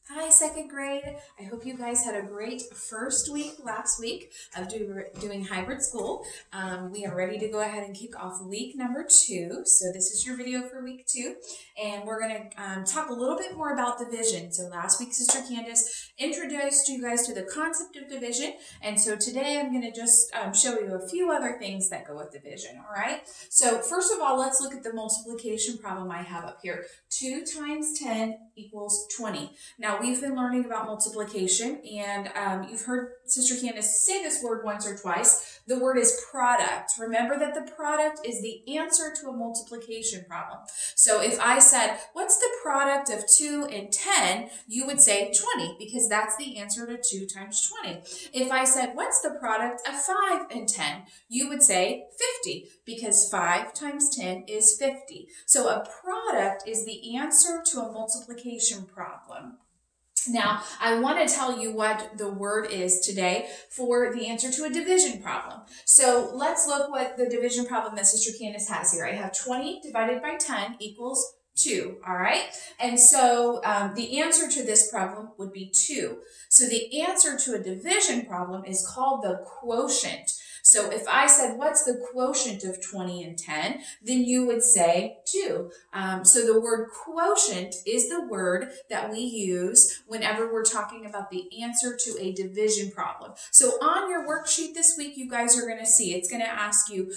Hi, second grade. I hope you guys had a great first week last week of doing hybrid school. We are ready to go ahead and kick off week number 2. So this is your video for week 2. And we're going to talk a little bit more about division. So last week, Sister Candace introduced you guys to the concept of division. And so today I'm going to just show you a few other things that go with division, all right? So first of all, let's look at the multiplication problem I have up here. 2 times 10 equals 20. Now, we've been learning about multiplication, and you've heard Sister Candace say this word once or twice. The word is product. Remember that the product is the answer to a multiplication problem. So if I said, what's the product of 2 and 10? You would say 20, because that's the answer to 2 times 20. If I said, what's the product of 5 and 10? You would say 50, because 5 times 10 is 50. So a product is the answer to a multiplication problem. Now, I want to tell you what the word is today for the answer to a division problem. So let's look what the division problem that Sister Candace has here. I have 20 divided by 10 equals 2, all right? And so the answer to this problem would be 2. So the answer to a division problem is called the quotient. So if I said, what's the quotient of 20 and 10? Then you would say 2. So the word quotient is the word that we use whenever we're talking about the answer to a division problem. So on your worksheet this week, you guys are going to see, it's going to ask you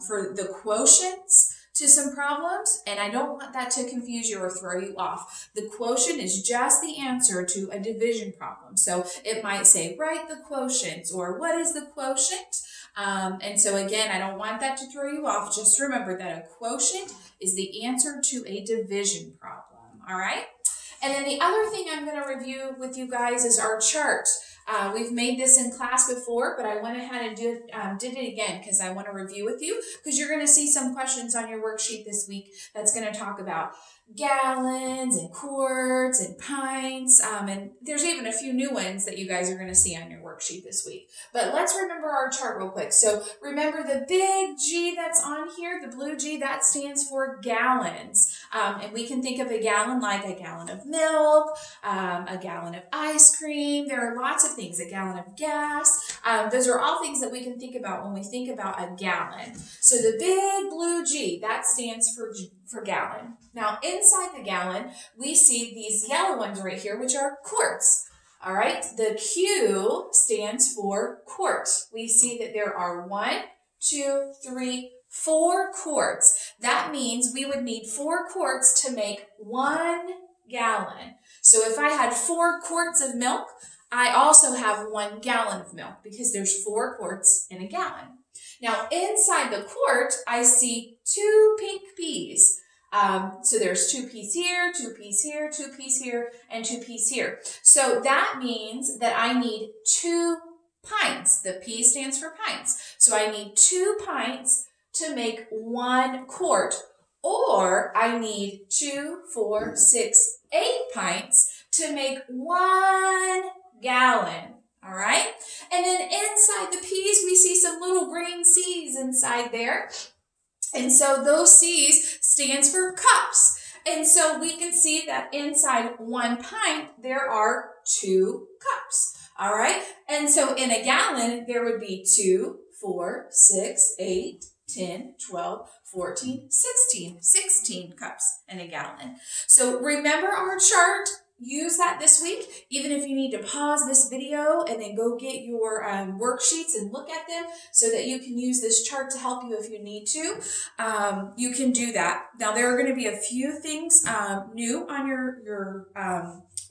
for the quotients to some problems, and I don't want that to confuse you or throw you off. The quotient is just the answer to a division problem. So it might say, write the quotients, or what is the quotient? And so again, I don't want that to throw you off. Just remember that a quotient is the answer to a division problem, all right? And then the other thing I'm going to review with you guys is our chart. We've made this in class before, but I went ahead and did it again because I want to review with you, because you're going to see some questions on your worksheet this week that's going to talk about gallons and quarts and pints, and there's even a few new ones that you guys are going to see on your worksheet this week. But let's remember our chart real quick. So remember the big G that's on here, the blue G, that stands for gallons. And we can think of a gallon like a gallon of milk, a gallon of ice cream. There are lots of things, a gallon of gas. Those are all things that we can think about when we think about a gallon. So the big blue G, that stands for gallon. Now inside the gallon, we see these yellow ones right here, which are quarts. All right, the Q stands for quart. We see that there are 1, 2, 3, 4 quarts. That means we would need 4 quarts to make 1 gallon. So if I had 4 quarts of milk, I also have 1 gallon of milk, because there's 4 quarts in a gallon. Now inside the quart, I see 2 pink peas. So there's 2 peas here, 2 peas here, 2 peas here, and 2 peas here. So that means that I need 2 pints. The P stands for pints. So I need 2 pints to make 1 quart, or I need 2, 4, 6, 8 pints to make 1 gallon. All right. And then inside the peas, we see some little green C's inside there. And so those C's stands for cups. And so we can see that inside 1 pint, there are 2 cups. All right. And so in a gallon, there would be 2, 4, 6, 8, 10, 12, 14, 16 cups in a gallon. So remember our chart. Use that this week, even if you need to pause this video and then go get your worksheets and look at them so that you can use this chart to help you if you need to. You can do that. Now, there are going to be a few things new on your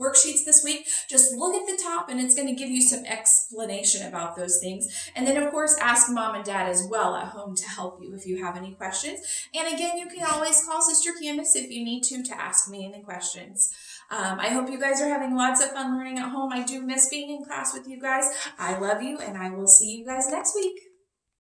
worksheets this week. Just look at the top and it's going to give you some explanation about those things. And then, of course, ask mom and dad as well at home to help you if you have any questions. And again, you can always call Sister Candace if you need to ask me any questions. I hope you guys are having lots of fun learning at home. I do miss being in class with you guys. I love you, and I will see you guys next week.